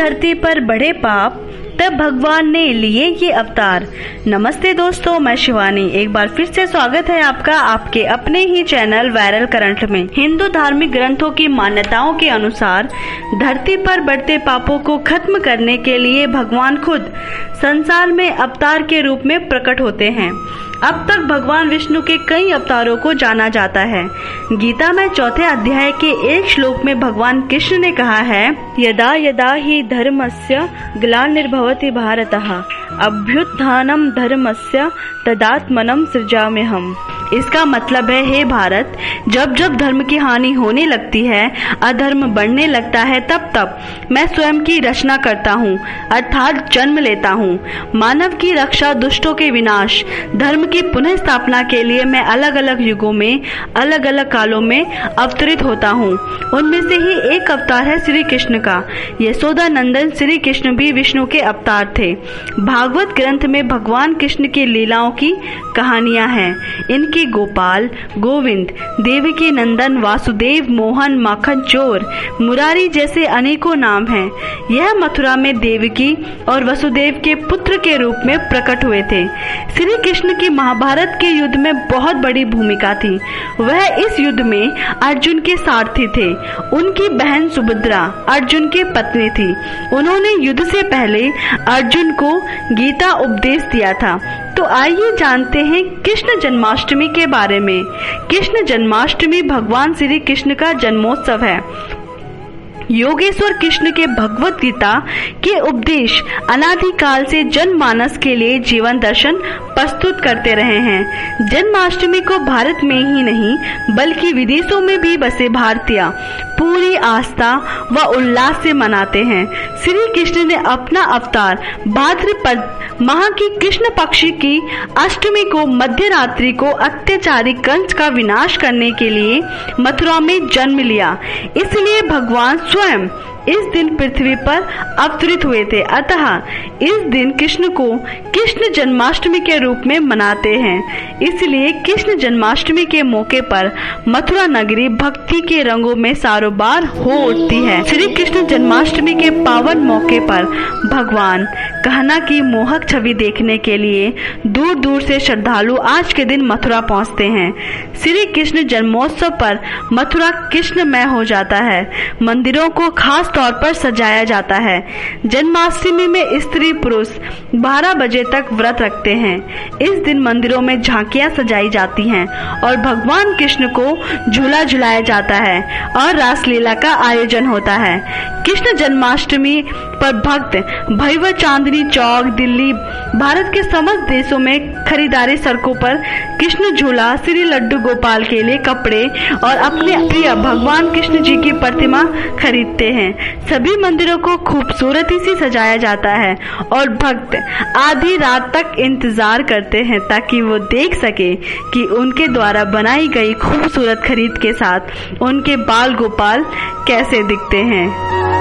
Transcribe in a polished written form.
धरती पर बढ़े पाप, तब भगवान ने लिए ये अवतार। नमस्ते दोस्तों, मैं शिवानी एक बार फिर से स्वागत है आपका आपके अपने ही चैनल वायरल करंट में। हिंदू धार्मिक ग्रंथों की मान्यताओं के अनुसार धरती पर बढ़ते पापों को खत्म करने के लिए भगवान खुद संसार में अवतार के रूप में प्रकट होते हैं। अब तक भगवान विष्णु के कई अवतारों को जाना जाता है। गीता में 4 अध्याय के एक श्लोक में भगवान कृष्ण ने कहा है, यदा यदा ही धर्मस्य ग्लानिर्भवति भारतः अभ्युत्थानम धर्मस्य तदात्मनम सृजाम्यहम्। इसका मतलब है, हे भारत, जब जब धर्म की हानि होने लगती है, अधर्म बढ़ने लगता है, तब तब मैं स्वयं की रचना करता हूँ, अर्थात जन्म लेता हूँ। मानव की रक्षा, दुष्टों के विनाश, धर्म की पुनः स्थापना के लिए मैं अलग अलग युगों में, अलग अलग कालों में अवतरित होता हूँ। उनमें से ही एक अवतार है श्री कृष्ण का। यशोदा नंदन श्री कृष्ण भी विष्णु के अवतार थे। भागवत ग्रंथ में भगवान कृष्ण की लीलाओं की कहानियां हैं। इनके गोपाल, गोविंद, देवकी नंदन, वासुदेव, मोहन, माखन चोर, मुरारी जैसे अनेकों नाम हैं। यह मथुरा में देवकी और वसुदेव के पुत्र के रूप में प्रकट हुए थे। श्री कृष्ण की महाभारत के युद्ध में बहुत बड़ी भूमिका थी। वह इस युद्ध में अर्जुन के सारथी थे। उनकी बहन सुभद्रा अर्जुन की पत्नी थी। उन्होंने युद्ध से पहले अर्जुन को गीता उपदेश दिया था। तो आइए जानते हैं कृष्ण जन्माष्टमी के बारे में। कृष्ण जन्माष्टमी भगवान श्री कृष्ण का जन्मोत्सव है। योगेश्वर कृष्ण के भगवत गीता के उपदेश अनादिकाल से जनमानस के लिए जीवन दर्शन प्रस्तुत करते रहे हैं। जन्माष्टमी को भारत में ही नहीं बल्कि विदेशों में भी बसे भारतीय पूरी आस्था व उल्लास से मनाते हैं। श्री कृष्ण ने अपना अवतार भाद्रपद माह की कृष्ण पक्ष की अष्टमी को मध्य रात्रि को अत्याचारी कंस का विनाश करने के लिए मथुरा में जन्म लिया। इसलिए भगवान स्वयं इस दिन पृथ्वी पर अवतरित हुए थे। अतः इस दिन कृष्ण को कृष्ण जन्माष्टमी के रूप में मनाते हैं। इसलिए कृष्ण जन्माष्टमी के मौके पर मथुरा नगरी भक्ति के रंगों में सारोबार हो उठती है। श्री कृष्ण जन्माष्टमी के पावन मौके पर भगवान कहना की मोहक छवि देखने के लिए दूर दूर से श्रद्धालु आज के दिन मथुरा पहुंचते हैं। श्री कृष्ण जन्मोत्सव पर मथुरा कृष्णमय हो जाता है। मंदिरों को खास तौर पर सजाया जाता है। जन्माष्टमी में स्त्री पुरुष 12 बजे तक व्रत रखते हैं। इस दिन मंदिरों में झांकियां सजाई जाती हैं और भगवान कृष्ण को झूला झुलाया जाता है और रासलीला का आयोजन होता है। कृष्ण जन्माष्टमी पर भक्त भैरव चांदनी चौक, दिल्ली, भारत के समस्त देशों में खरीदारी सड़कों पर कृष्ण झूला, श्री लड्डू गोपाल के लिए कपड़े और अपने प्रिय भगवान कृष्ण जी की प्रतिमा खरीदते हैं। सभी मंदिरों को खूबसूरती से सजाया जाता है और भक्त आधी रात तक इंतजार करते हैं ताकि वो देख सके कि उनके द्वारा बनाई गई खूबसूरत खरीद के साथ उनके बाल गोपाल कैसे दिखते हैं।